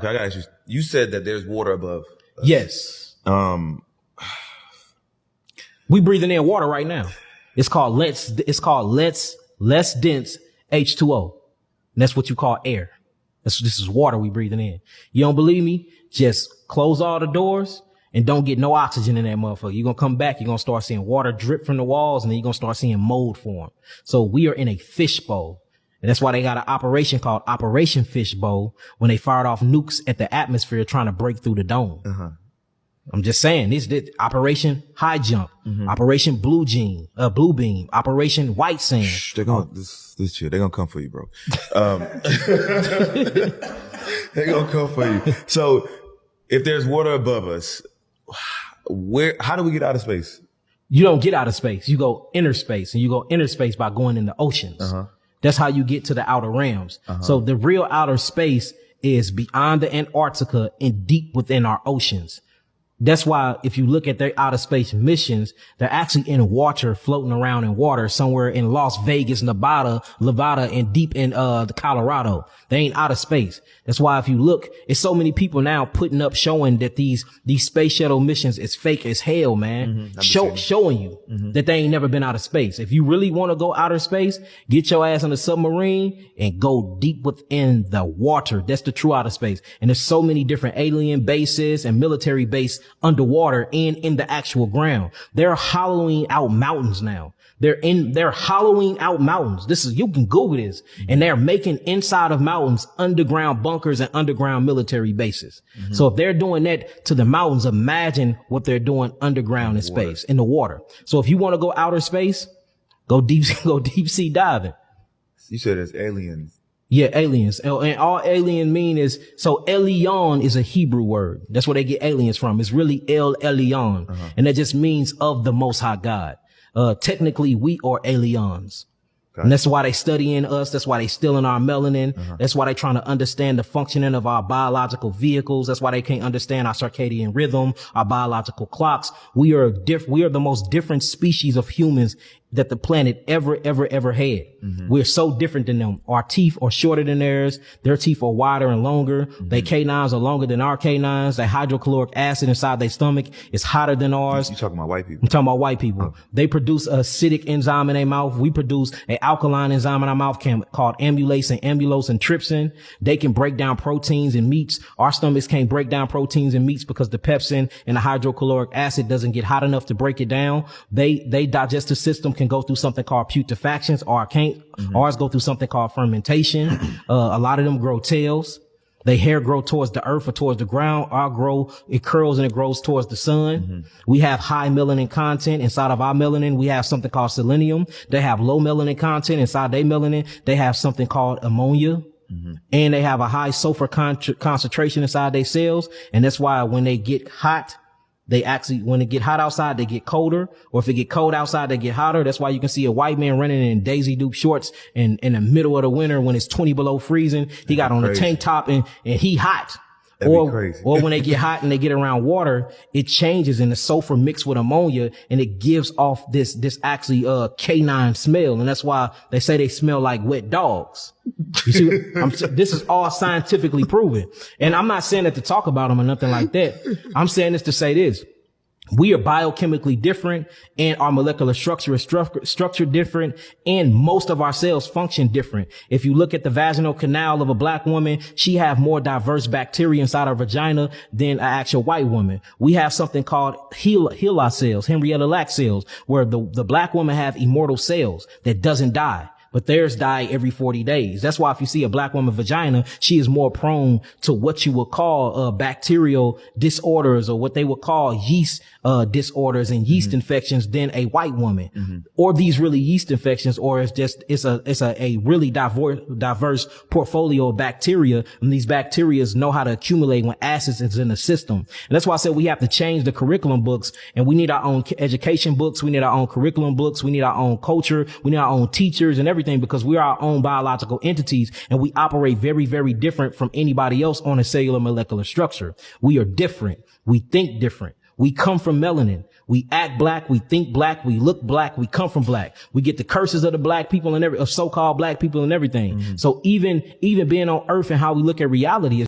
I gotta ask you, you said that there's water above us. Yes. We breathing in water right now. It's called less dense H2O. And that's what you call air. This is water we breathing in. You don't believe me? Just close all the doors and don't get no oxygen in that motherfucker. You're going to come back. You're going to start seeing water drip from the walls, and then you're going to start seeing mold form. So we are in a fishbowl. And that's why they got an operation called Operation Fishbowl when they fired off nukes at the atmosphere trying to break through the dome. Uh-huh. I'm just saying this Operation High Jump, Operation Blue Beam, Operation White Sand. Shh, they're gonna this chill. They're gonna come for you, bro. They're gonna come for you. So if there's water above us, how do we get out of space? You don't get out of space. You go inner space, and you go inner space by going in the oceans. Uh-huh. That's how you get to the outer realms. Uh-huh. So the real outer space is beyond the Antarctica and deep within our oceans. That's why if you look at their outer space missions, they're actually in water, floating around in water somewhere in Las Vegas, Nevada, and deep in the Colorado. They ain't out of space. That's why if you look, it's so many people now putting up showing that these space shuttle missions is fake as hell, man. Showing you that they ain't never been out of space. If you really want to go outer space, get your ass on a submarine and go deep within the water. That's the true outer space. And there's so many different alien bases and military bases underwater and in the actual ground. They're hollowing out mountains now. They're hollowing out mountains. You can Google this. And they're making inside of mountains underground bunkers and underground military bases. Mm-hmm. So if they're doing that to the mountains, imagine what they're doing underground in space, in the water. So if you want to go outer space, go deep sea diving. You said it's aliens. Yeah, aliens. And all alien mean is, so Elion is a Hebrew word. That's where they get aliens from. It's really El Elyon. Uh-huh. And that just means of the Most High God. Technically, we are aliens. Gotcha. And that's why they studying us. That's why they stealing our melanin. Uh-huh. That's why they trying to understand the functioning of our biological vehicles. That's why they can't understand our circadian rhythm, our biological clocks. We are the most different species of humans that the planet ever had. Mm-hmm. We're so different than them. Our teeth are shorter than theirs. Their teeth are wider and longer. Mm-hmm. Their canines are longer than our canines. Their hydrochloric acid inside their stomach is hotter than ours. You talking about white people? I'm talking about white people. Oh. They produce a acidic enzyme in their mouth. We produce an alkaline enzyme in our mouth called amylase and amylose and trypsin. They can break down proteins and meats. Our stomachs can't break down proteins and meats because the pepsin and the hydrochloric acid doesn't get hot enough to break it down. They digestive system can go through something called putrefactions, or can't. Mm-hmm. Ours go through something called fermentation. A lot of them grow tails. Their hair grow towards the earth or towards the ground. It curls and it grows towards the sun. Mm-hmm. We have high melanin content. Inside of our melanin, we have something called selenium. They have low melanin content. Inside their melanin, they have something called ammonia. Mm-hmm. And they have a high sulfur concentration inside their cells. And that's why when they get hot, when it get hot outside, they get colder. Or if it get cold outside, they get hotter. That's why you can see a white man running in Daisy Duke shorts in the middle of the winter when it's 20 below freezing. He got on a tank top and he hot. Or when they get hot and they get around water, it changes and the sulfur mixed with ammonia and it gives off this canine smell. And that's why they say they smell like wet dogs. You see, this is all scientifically proven. And I'm not saying that to talk about them or nothing like that. I'm saying this to say this. We are biochemically different and our molecular structure is structured different and most of our cells function different. If you look at the vaginal canal of a black woman, she have more diverse bacteria inside her vagina than an actual white woman. We have something called HeLa cells, Henrietta Lacks cells, where the black woman have immortal cells that doesn't die. But theirs die every 40 days. That's why if you see a black woman vagina, she is more prone to what you would call bacterial disorders or what they would call yeast disorders and yeast infections than a white woman. Mm-hmm. Or these really yeast infections, or it's a really diverse portfolio of bacteria, and these bacteria know how to accumulate when acids is in the system. And that's why I said we have to change the curriculum books, and we need our own education books, we need our own curriculum books, we need our own culture, we need our own teachers and everything, because we are our own biological entities and we operate very, very different from anybody else on a cellular molecular structure. We are different. We think different. We come from melanin. We act black. We think black. We look black. We come from black. We get the curses of the black people and of so-called black people and everything. Mm-hmm. So even being on earth and how we look at reality is